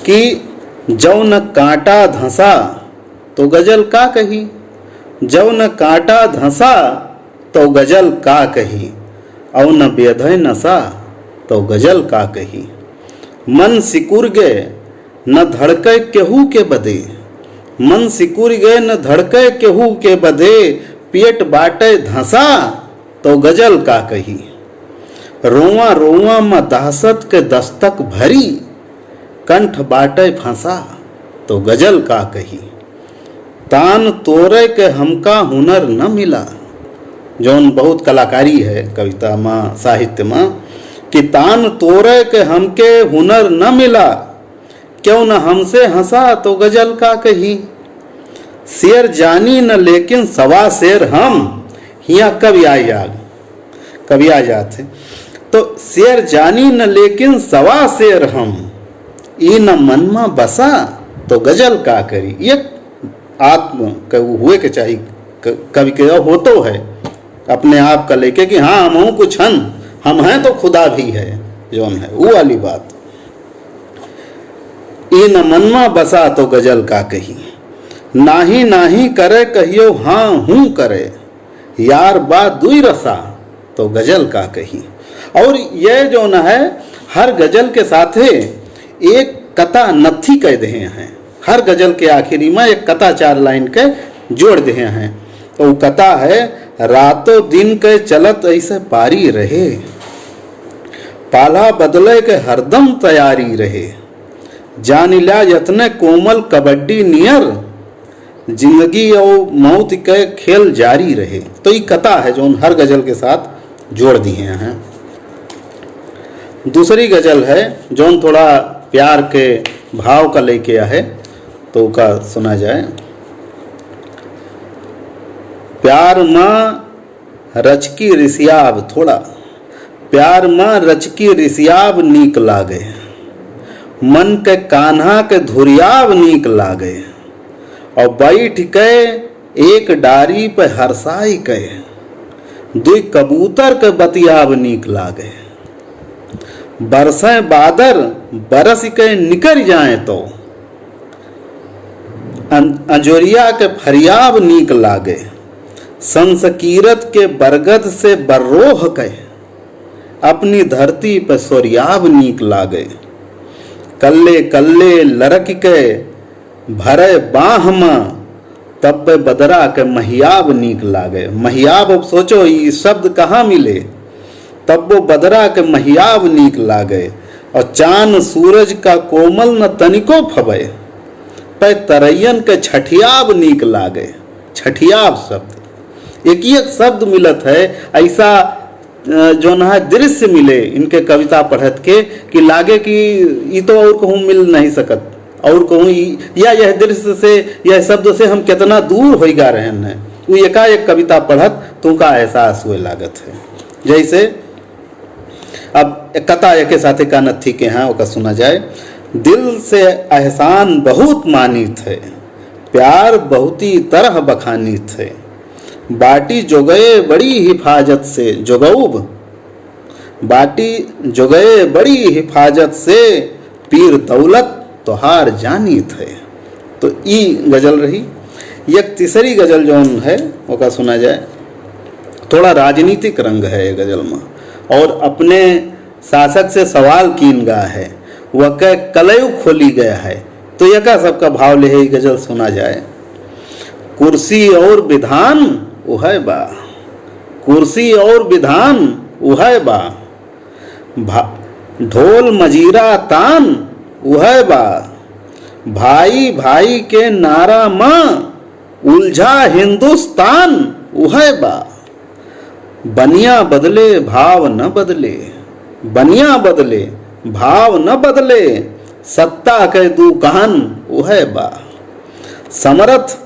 कि जौन कांटा धंसा तो गजल का कही, जौन कांटा धंसा तो गजल का कही, औ न बेधय नशा तो गजल का कही। मन सिकुर गए न धड़के केहू के बदे, मन सिकुर गए न धड़के केहू के बदे, पेट बाटे धंसा तो गजल का कही। रोआ रोआ म दहशत के दस्तक भरी, कंठ बाटे फंसा तो गजल का कही। तान तोरे के हमका हुनर न मिला, जौन बहुत कलाकारी है कविता में साहित्य में, कि तान तोरे के हमके हुनर न मिला, क्यों न हमसे हंसा तो गजल का कही। शेर जानी न लेकिन सवा शेर हम, हियाँ कवि आ जाते तो शेर जानी न लेकिन सवा शेर हम, ई न मन में बसा तो गजल का करी। ये आत्म हुए के चाहिए कवि के हो तो है अपने आप का लेके कि हाँ हम हूँ कुछ हम हैं तो खुदा भी है, जौन है वो वाली बात। ई न मन में बसा तो गजल का कही, नाही नाही करे कहियो हाँ हूँ करे, यार बात दुई रसा तो गजल का कही। और ये जो न है हर गजल के साथ एक कथा नथी कह दे हैं, हर गजल के आखिरी में एक कथा 4 लाइन के जोड़ दे हैं। तो वो कथा है, रातों दिन के चलत ऐसे पारी रहे, पाला बदले के हरदम तैयारी रहे, जानिला यतने कोमल कबड्डी नियर, जिंदगी और मौत के खेल जारी रहे। तो ये कथा है जो हर गजल के साथ जोड़ दिए हैं। दूसरी गजल है जो थोड़ा प्यार के भाव का लेके है, तो का सुना जाए। प्यार माँ रचकी रिसियाब, थोड़ा प्यार माँ रचकी रिसियाब नीक लागे, मन के कान्हा के धुरियाब नीक लागे, और बैठ के एक डारी पे हरसाई के, दुई कबूतर के बतियाब नीक लागे, बरसें बादर बरस के निकर जाए तो, अंजोरिया के फरियाब नीक लागे, संसकीरत के बरगद से बर्रोह के, अपनी धरती पे सोरियाब नीक लागे, कल्ले कल्ले लरक के भरे बाह में, तब बदरा के महियाब नीक लागे। महियाब अब सोचो ये शब्द कहाँ मिले, तब वो बदरा के महियाब नीक लागे, और चांद सूरज का कोमल न तनिको फबे, पे तरैयन के छठियाब नीक लागे। छठियाब शब्द एक ही एक शब्द मिलत है, ऐसा जो ना दृश्य मिले इनके कविता पढ़त के कि लागे कि ये तो और कहूँ मिल नहीं सकत, और कहूँ या यह दृश्य से यह शब्द से हम कितना दूर हो गा रहे हैं। वो एकाएक कविता पढ़त तो का एहसास हुए लागत है। जैसे अब एक कथा एक साथ का नथी के हैं वो सुना जाए। दिल से एहसान बहुत मानित है, प्यार बहुती तरह बखानित है, बाटी जोगए बड़ी हिफाजत से जोगऊब, बाटी जोगए बड़ी हिफाजत से, पीर दौलत तोहार जानित है। तो ई गजल रही। एक तीसरी गजल जो है वो का सुना जाए। थोड़ा राजनीतिक रंग है ये गजल में, और अपने शासक से सवाल कीन गा है, वह के कलयु खोली गया है। तो यह का सबका भाव ले है गजल सुना जाए। कुर्सी और विधान उहै बा, कुर्सी और विधान उहै बा, ढोल मजीरा तान उहै बा, भाई भाई के नारा माँ उलझा हिंदुस्तान उहै बा, बनिया बदले भाव न बदले, बनिया बदले भाव न बदले, सत्ता के दुकान उहै बा, समरथ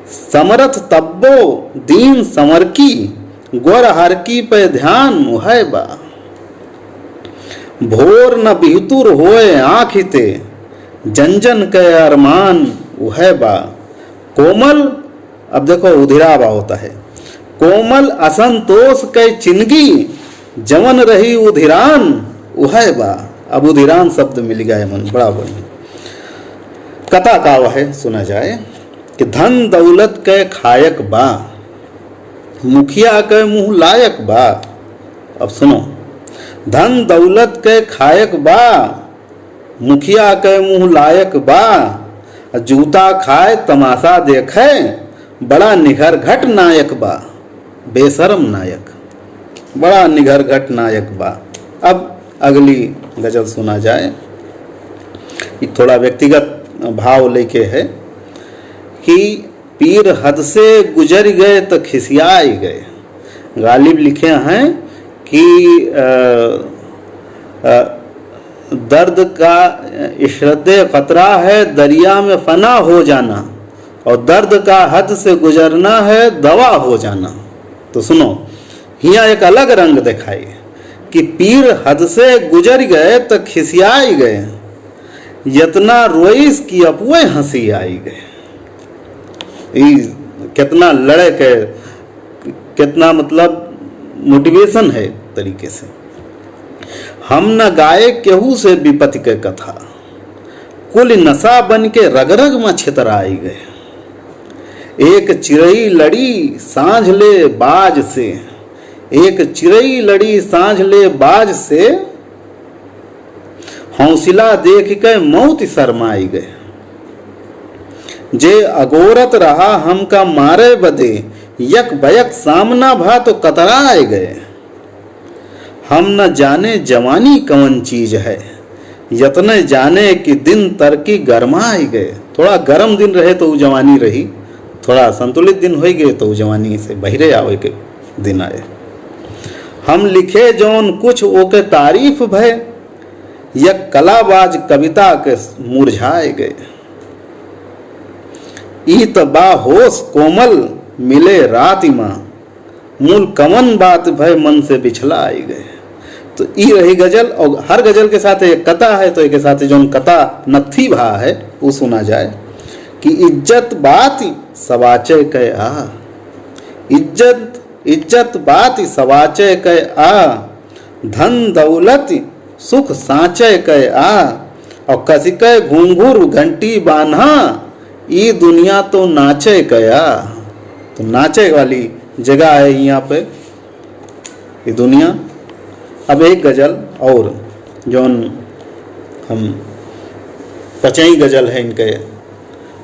समरथ तब्बो दीन समर की, गोर हर की पे ध्यान उहै बा, भोर न बिहतुर होए आँखिते, जंजन के अरमान उहै बा, कोमल अब देखो उधिरावा होता है, कोमल असंतोष कै चिनगी जवन रही उधिरान उहै बा। अब उधिरान शब्द मिल गया मन, बड़ा बढ़िया। कथा का है सुना जाए कि धन दौलत कै खायक बा, मुखिया कै मुंह लायक बा। अब सुनो, धन दौलत कै खायक बा, मुखिया कै मुंह लायक बा, जूता खाए तमाशा देखे, बड़ा निघर घट नायक बा। बेशरम नायक, बड़ा निघर घट नायक बा। अब अगली गजल सुना जाए। ये थोड़ा व्यक्तिगत भाव लेके है कि पीर हद से गुजर गए तो खिसियाए गए। गालिब लिखे हैं कि दर्द का इशरते खतरा है दरिया में फना हो जाना, और दर्द का हद से गुजरना है दवा हो जाना। तो सुनो, यहाँ एक अलग रंग दिखाई कि पीर हद से गुजर गए तो खिसियाई गए, यतना रोइस की अपुए हंसी आई गए। कितना लड़े के, कितना मतलब मोटिवेशन है तरीके से। हम न गाए केहू से विपत्ति के कथा, कुल नशा बन के रग रग में छितराई गए। एक चिड़ई लड़ी सांझ ले बाज से, एक चिड़ई लड़ी सांझ ले बाज से, हौसला देख के मौत शर्माई गए। जे अगोरत रहा हमका मारे बदे, यक बयक सामना भा तो कतराए गए। हम न जाने जवानी कौन चीज है, यतने जाने कि दिन तरकी गरमाए गए। थोड़ा गर्म दिन रहे तो जवानी रही, थोड़ा संतुलित दिन हो गए तो जवानी से बहिरे आवे के दिन आए। हम लिखे जौन कुछ ओके तारीफ भय, यक कलाबाज कविता के मुरझाए गए। ई त बा होश कोमल मिले रात माँ, मूल कमन बात भय मन से बिछलाई गए। तो ई रही गजल, और हर गजल के साथ एक कथा है, तो एक के साथ जो कथा नथी भा है वो सुना जाए कि इज्जत बात सवाचे कै आ, इज्जत इज्जत बात सवाचे कै आ, धन दौलत सुख साँचे कै आ, और कसिके घुंघरू घंटी बान्हा, ई दुनिया तो नाचे कया। तो नाचे वाली जगह है यहाँ पे ये दुनिया। अब एक गजल और जौन हम पचई गजल है इनके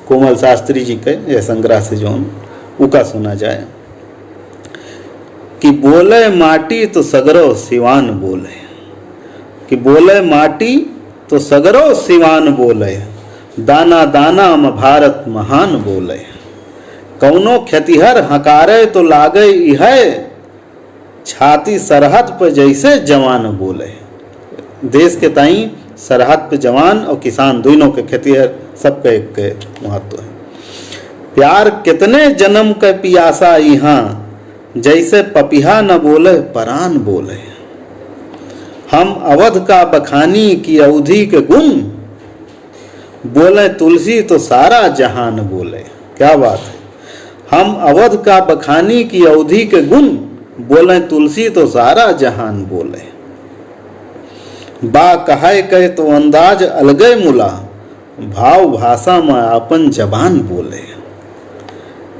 कोमल शास्त्री जी के यह संग्रह से जौन उका सुना जाए कि बोले माटी तो सगरो सिवान बोले, कि बोले माटी तो सगरो सिवान बोले, दाना दाना में भारत महान बोले। कौनो खेतिहर हकारे तो लागे है, छाती सरहद पर जैसे जवान बोले। देश के ताई सरहद पे जवान और किसान दोनों के खेतिहर सबका एक महत्व है। प्यार कितने जन्म का पियासा यहाँ, जैसे पपिहा न बोले परान बोले। हम अवध का बखानी की अवधि के गुण, बोले तुलसी तो सारा जहान बोले। क्या बात है, हम अवध का बखानी की अवधि के गुण, बोले तुलसी तो सारा जहान बोले। बा कहे कहे तो अंदाज अलगे मुला, भाव भाषा में अपन जबान बोले।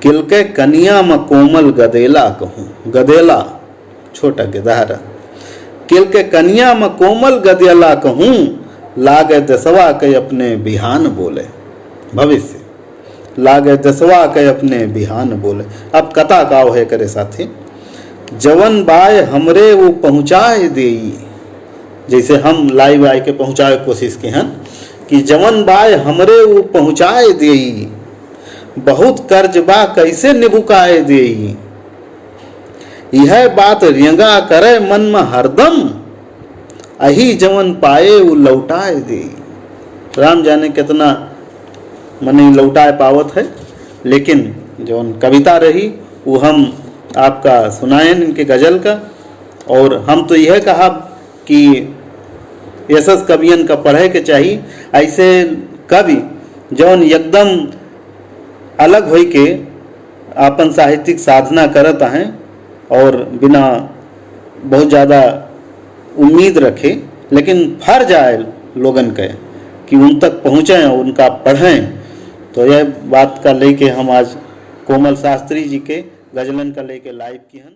किलके कनिया में कोमल गदेला कहूँ, गदेला छोटा गिधारा, किलके कनिया में कोमल गदेला कहूँ, लागे दसवा के अपने बिहान बोले। भविष्य लागे दसवा के अपने बिहान बोले। अब कथा गाव है करे साथी, जवन बाय हमरे वो पहुँचाए देई, जैसे हम लाइव आए के पहुँचाए कोशिश की हैं कि जवन बाय हमरे वो पहुँचाए देई, बहुत कर्ज बा कैसे निभुकाए देई। यह बात रियंगा करे मन में हरदम, अही जवन पाए वो लौटाए दे। राम जाने कितना मने लौटाए पावत है, लेकिन जो कविता रही वो हम आपका सुनाएं इनके गजल का। और हम तो यह कहा कि यशस कवियन का पढ़े के चाहिए। ऐसे कवि जौन एकदम अलग हो के अपन साहित्यिक साधना करत हैं और बिना बहुत ज़्यादा उम्मीद रखे, लेकिन फर जाए लोगन के कि उन तक पहुँचें, उनका पढ़ें। तो यह बात का लेके हम आज कोमल शास्त्री जी के गजलन का लेके लाइव की हैं।